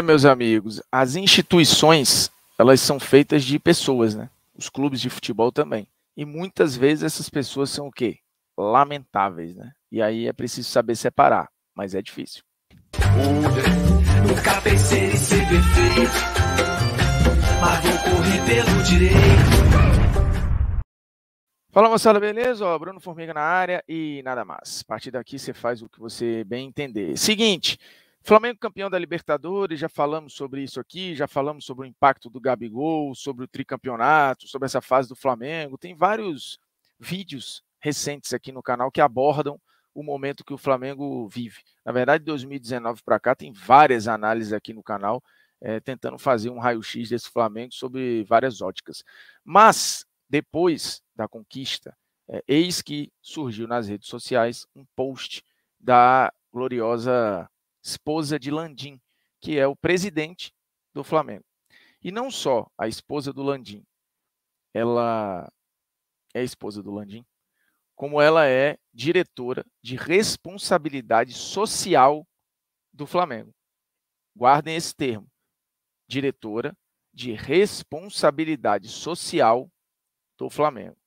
Meus amigos, as instituições, elas são feitas de pessoas, né? Os clubes de futebol também. E muitas vezes essas pessoas são o quê? Lamentáveis, né? E aí é preciso saber separar, mas é difícil. Nunca pensei em ser perfeito, mas vou correr pelo direito. Fala, moçada, beleza? Ó, Bruno Formiga na área e nada mais. A partir daqui você faz o que você bem entender. Seguinte, Flamengo campeão da Libertadores, já falamos sobre isso aqui, já falamos sobre o impacto do Gabigol, sobre o tricampeonato, sobre essa fase do Flamengo. Tem vários vídeos recentes aqui no canal que abordam o momento que o Flamengo vive. Na verdade, de 2019 para cá, tem várias análises aqui no canal, tentando fazer um raio-x desse Flamengo sobre várias óticas. Mas, depois da conquista, eis que surgiu nas redes sociais um post da gloriosa esposa de Landim, que é o presidente do Flamengo. E não só a esposa do Landim, ela é a esposa do Landim, como ela é diretora de responsabilidade social do Flamengo. Guardem esse termo, diretora de responsabilidade social do Flamengo.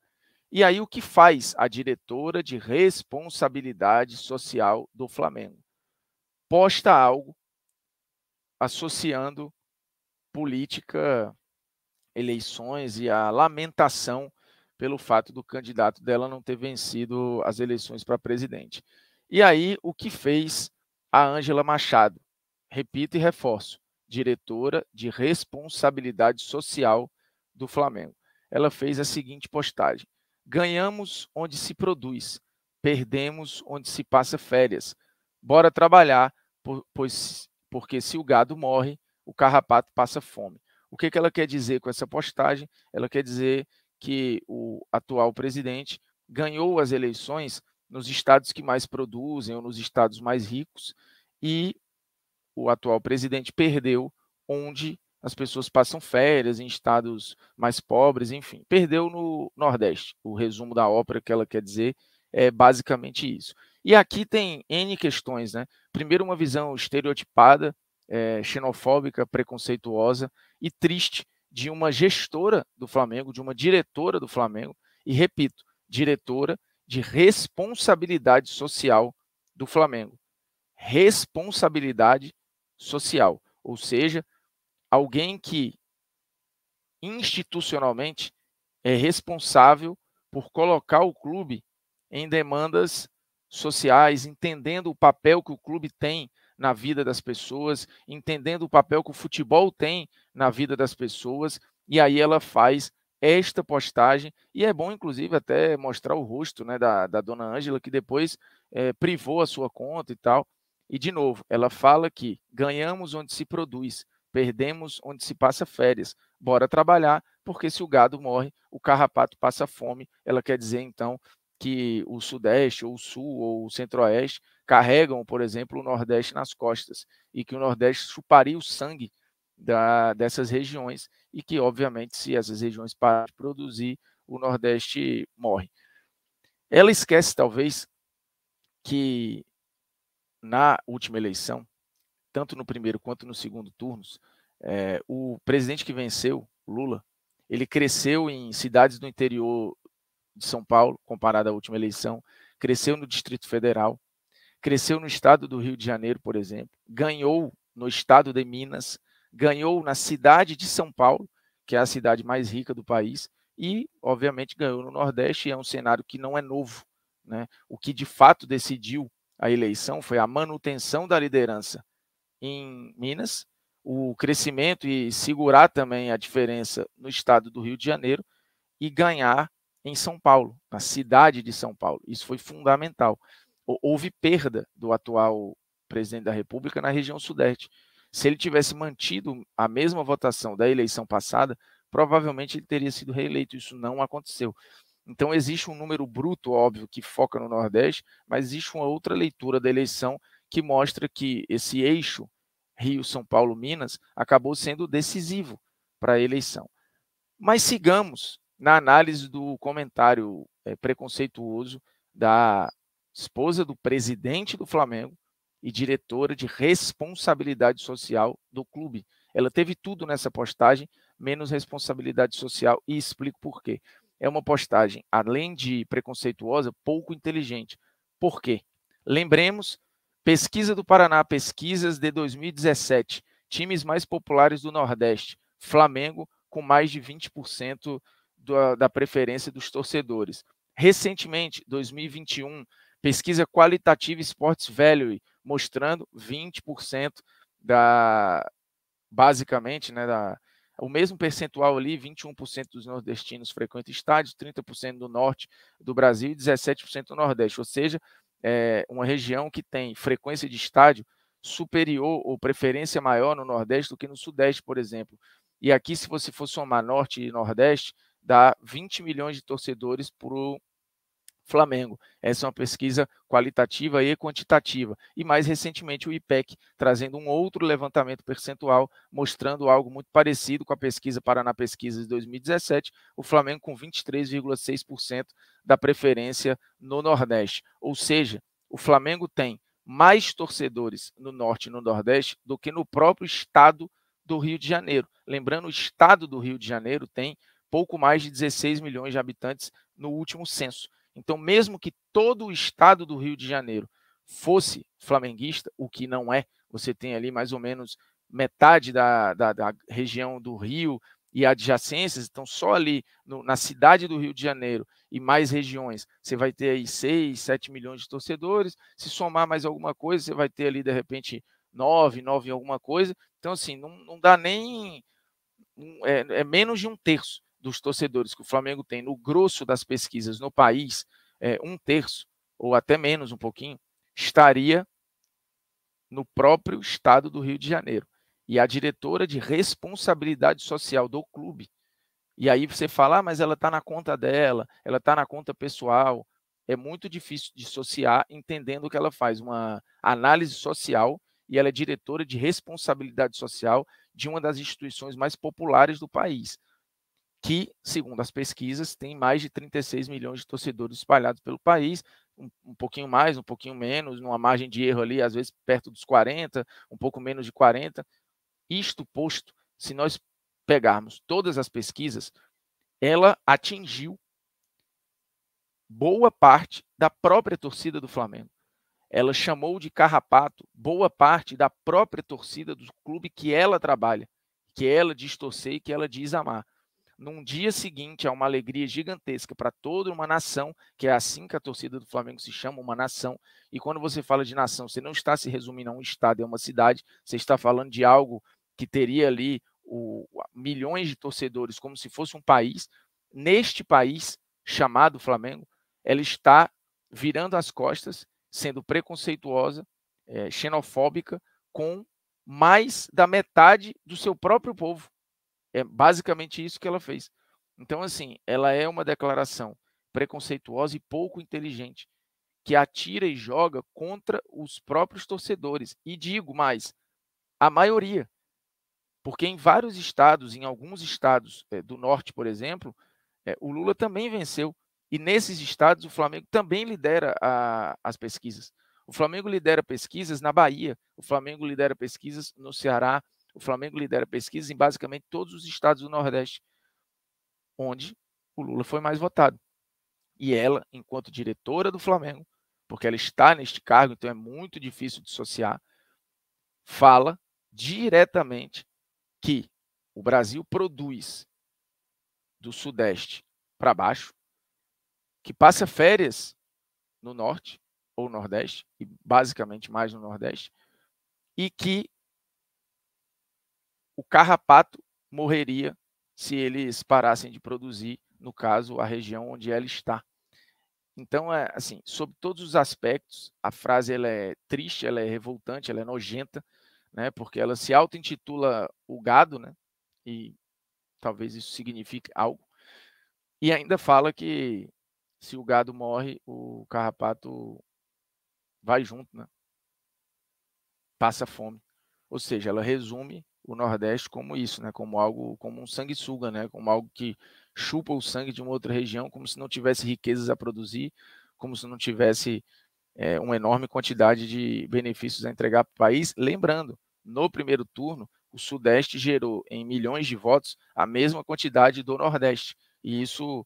E aí o que faz a diretora de responsabilidade social do Flamengo? Posta algo associando política, eleições e a lamentação pelo fato do candidato dela não ter vencido as eleições para presidente. E aí o que fez a Ângela Machado? Repito e reforço, diretora de responsabilidade social do Flamengo. Ela fez a seguinte postagem: ganhamos onde se produz, perdemos onde se passa férias. Bora trabalhar, porque se o gado morre, o carrapato passa fome. O que ela quer dizer com essa postagem? Ela quer dizer que o atual presidente ganhou as eleições nos estados que mais produzem ou nos estados mais ricos, e o atual presidente perdeu onde as pessoas passam férias, em estados mais pobres, enfim, perdeu no Nordeste. O resumo da ópera que ela quer dizer é basicamente isso. E aqui tem N questões, né? Primeiro, uma visão estereotipada, xenofóbica, preconceituosa e triste de uma gestora do Flamengo, de uma diretora do Flamengo, e repito, diretora de responsabilidade social do Flamengo. Responsabilidade social, ou seja, alguém que institucionalmente é responsável por colocar o clube em demandas sociais, entendendo o papel que o clube tem na vida das pessoas, entendendo o papel que o futebol tem na vida das pessoas, e aí ela faz esta postagem, e é bom, inclusive, até mostrar o rosto, né, da dona Ângela, que depois privou a sua conta e tal. E, de novo, ela fala que ganhamos onde se produz, perdemos onde se passa férias. Bora trabalhar, porque se o gado morre, o carrapato passa fome. Ela quer dizer, então, que o Sudeste, ou o Sul, ou o Centro-Oeste carregam, por exemplo, o Nordeste nas costas, e que o Nordeste chuparia o sangue dessas regiões, e que, obviamente, se essas regiões pararem de produzir, o Nordeste morre. Ela esquece, talvez, que na última eleição, tanto no primeiro quanto no segundo turnos, o presidente que venceu, Lula, ele cresceu em cidades do interior de São Paulo, comparado à última eleição, cresceu no Distrito Federal, cresceu no estado do Rio de Janeiro, por exemplo, ganhou no estado de Minas, ganhou na cidade de São Paulo, que é a cidade mais rica do país, e, obviamente, ganhou no Nordeste, e é um cenário que não é novo, né? O que, de fato, decidiu a eleição foi a manutenção da liderança em Minas, o crescimento e segurar também a diferença no estado do Rio de Janeiro e ganhar em São Paulo, na cidade de São Paulo. Isso foi fundamental. Houve perda do atual presidente da República na região Sudeste. Se ele tivesse mantido a mesma votação da eleição passada, provavelmente ele teria sido reeleito. Isso não aconteceu. Então, existe um número bruto, óbvio, que foca no Nordeste, mas existe uma outra leitura da eleição que mostra que esse eixo Rio, São Paulo, Minas acabou sendo decisivo para a eleição. Mas sigamos na análise do comentário preconceituoso da esposa do presidente do Flamengo e diretora de responsabilidade social do clube. Ela teve tudo nessa postagem, menos responsabilidade social, e explico por quê. É uma postagem, além de preconceituosa, pouco inteligente. Por quê? Lembremos, pesquisa do Paraná, pesquisas de 2017, times mais populares do Nordeste, Flamengo com mais de 20% da preferência dos torcedores. Recentemente, 2021, pesquisa qualitativa Sports Value, mostrando 20% basicamente, né, o mesmo percentual ali, 21% dos nordestinos frequentam estádios, 30% do norte do Brasil e 17% do Nordeste, ou seja, uma região que tem frequência de estádio superior ou preferência maior no Nordeste do que no Sudeste, por exemplo. E aqui, se você for somar Norte e Nordeste, dá 20 milhões de torcedores para o Flamengo. Essa é uma pesquisa qualitativa e quantitativa. E mais recentemente o IPEC, trazendo um outro levantamento percentual, mostrando algo muito parecido com a pesquisa Paraná Pesquisas de 2017, o Flamengo com 23,6% da preferência no Nordeste. Ou seja, o Flamengo tem mais torcedores no Norte e no Nordeste do que no próprio estado do Rio de Janeiro. Lembrando, o estado do Rio de Janeiro tem pouco mais de 16 milhões de habitantes no último censo. Então, mesmo que todo o estado do Rio de Janeiro fosse flamenguista, o que não é, você tem ali mais ou menos metade da região do Rio e adjacências, então só ali na cidade do Rio de Janeiro e mais regiões, você vai ter aí 6, 7 milhões de torcedores, se somar mais alguma coisa, você vai ter ali de repente 9 e alguma coisa, então assim, não dá nem, é menos de um terço dos torcedores que o Flamengo tem no grosso das pesquisas no país, um terço, ou até menos um pouquinho, estaria no próprio estado do Rio de Janeiro. E a diretora de responsabilidade social do clube. E aí você fala, mas ela está na conta dela, ela está na conta pessoal. É muito difícil dissociar, entendendo que ela faz uma análise social e ela é diretora de responsabilidade social de uma das instituições mais populares do país, que, segundo as pesquisas, tem mais de 36 milhões de torcedores espalhados pelo país, um pouquinho mais, um pouquinho menos, numa margem de erro ali, às vezes perto dos 40, um pouco menos de 40. Isto posto, se nós pegarmos todas as pesquisas, ela atingiu boa parte da própria torcida do Flamengo. Ela chamou de carrapato boa parte da própria torcida do clube que ela trabalha, que ela diz torcer e que ela diz amar. Num dia seguinte, há uma alegria gigantesca para toda uma nação, que é assim que a torcida do Flamengo se chama, uma nação. E quando você fala de nação, você não está se resumindo a um estado e a uma cidade, você está falando de algo que teria ali milhões de torcedores, como se fosse um país. Neste país, chamado Flamengo, ela está virando as costas, sendo preconceituosa, xenofóbica, com mais da metade do seu próprio povo. É basicamente isso que ela fez. Então, assim, ela é uma declaração preconceituosa e pouco inteligente, que atira e joga contra os próprios torcedores. E digo mais, a maioria. Porque em vários estados, em alguns estados do norte, por exemplo, o Lula também venceu. E nesses estados, o Flamengo também lidera as pesquisas. O Flamengo lidera pesquisas na Bahia, o Flamengo lidera pesquisas no Ceará, o Flamengo lidera pesquisas em basicamente todos os estados do Nordeste, onde o Lula foi mais votado. E ela, enquanto diretora do Flamengo, porque ela está neste cargo, então é muito difícil dissociar, fala diretamente que o Brasil produz do Sudeste para baixo, que passa férias no Norte ou Nordeste, e basicamente mais no Nordeste, e que o carrapato morreria se eles parassem de produzir, no caso, a região onde ela está. Então, assim, sob todos os aspectos, a frase ela é triste, ela é revoltante, ela é nojenta, né, porque ela se auto-intitula o gado, né, e talvez isso signifique algo, e ainda fala que se o gado morre, o carrapato vai junto, né, passa fome. Ou seja, ela resume o Nordeste como isso, né, como algo, como um sanguessuga, né, como algo que chupa o sangue de uma outra região, como se não tivesse riquezas a produzir, como se não tivesse uma enorme quantidade de benefícios a entregar para o país. Lembrando, no primeiro turno, o Sudeste gerou em milhões de votos a mesma quantidade do Nordeste. E isso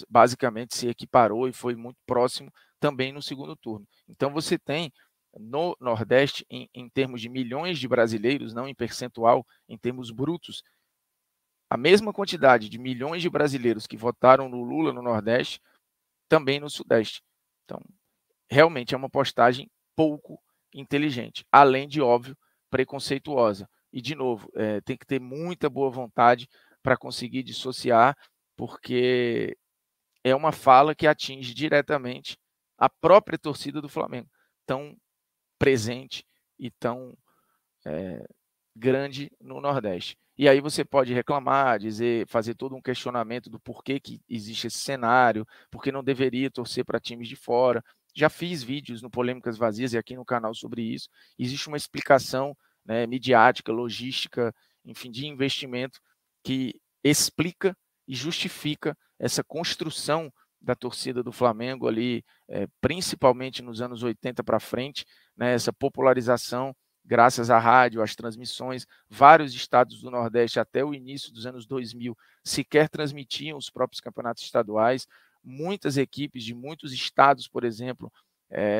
basicamente se equiparou e foi muito próximo também no segundo turno. Então você tem no Nordeste, em termos de milhões de brasileiros, não em percentual, em termos brutos, a mesma quantidade de milhões de brasileiros que votaram no Lula no Nordeste, também no Sudeste. Então, realmente é uma postagem pouco inteligente, além de, óbvio, preconceituosa. E, de novo, tem que ter muita boa vontade para conseguir dissociar, porque é uma fala que atinge diretamente a própria torcida do Flamengo, tão presente e tão grande no Nordeste. E aí você pode reclamar, dizer, fazer todo um questionamento do porquê que existe esse cenário, porque não deveria torcer para times de fora. Já fiz vídeos no Polêmicas Vazias e aqui no canal sobre isso. Existe uma explicação, né, midiática, logística, enfim, de investimento que explica e justifica essa construção da torcida do Flamengo ali, principalmente nos anos 80 para frente, né, essa popularização graças à rádio, às transmissões. Vários estados do Nordeste, até o início dos anos 2000, sequer transmitiam os próprios campeonatos estaduais. Muitas equipes de muitos estados, por exemplo,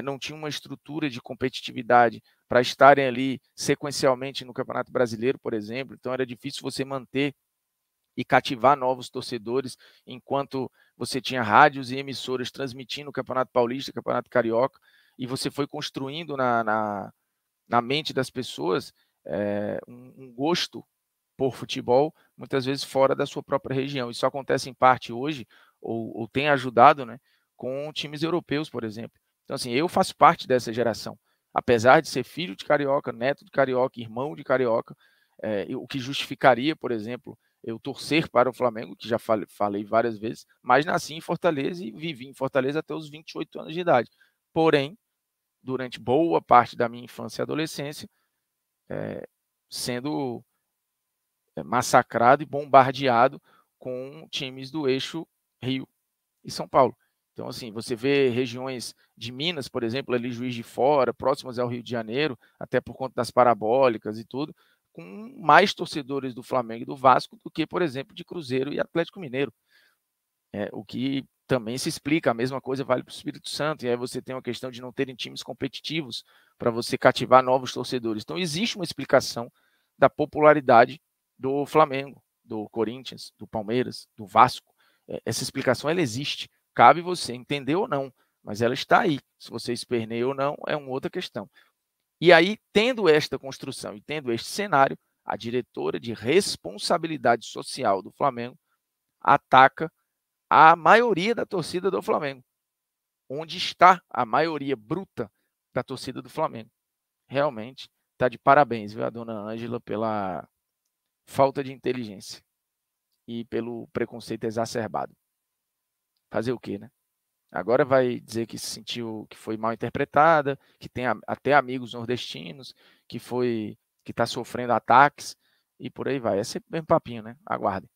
não tinham uma estrutura de competitividade para estarem ali sequencialmente no Campeonato Brasileiro, por exemplo. Então era difícil você manter e cativar novos torcedores, enquanto você tinha rádios e emissoras transmitindo o Campeonato Paulista, o Campeonato Carioca, e você foi construindo na mente das pessoas um gosto por futebol, muitas vezes fora da sua própria região. Isso acontece em parte hoje, ou tem ajudado, né, com times europeus, por exemplo. Então, assim, eu faço parte dessa geração. Apesar de ser filho de carioca, neto de carioca, irmão de carioca, o que justificaria, por exemplo, eu torcer para o Flamengo, que já falei várias vezes, mas nasci em Fortaleza e vivi em Fortaleza até os 28 anos de idade. Porém, durante boa parte da minha infância e adolescência, sendo massacrado e bombardeado com times do eixo Rio e São Paulo. Então, assim, você vê regiões de Minas, por exemplo, ali Juiz de Fora, próximas ao Rio de Janeiro, até por conta das parabólicas e tudo, com mais torcedores do Flamengo e do Vasco do que, por exemplo, de Cruzeiro e Atlético Mineiro. O que também se explica, a mesma coisa vale para o Espírito Santo, e aí você tem uma questão de não terem times competitivos para você cativar novos torcedores. Então, existe uma explicação da popularidade do Flamengo, do Corinthians, do Palmeiras, do Vasco. Essa explicação, ela existe. Cabe você entender ou não, mas ela está aí. Se você esperneia ou não, é uma outra questão. E aí, tendo esta construção e tendo este cenário, a diretora de responsabilidade social do Flamengo ataca a maioria da torcida do Flamengo. Onde está a maioria bruta da torcida do Flamengo? Realmente está de parabéns, viu, a dona Ângela, pela falta de inteligência e pelo preconceito exacerbado. Fazer o quê, né? Agora vai dizer que se sentiu que foi mal interpretada, que tem até amigos nordestinos, que está sofrendo ataques e por aí vai. É sempre o mesmo papinho, né? Aguardem.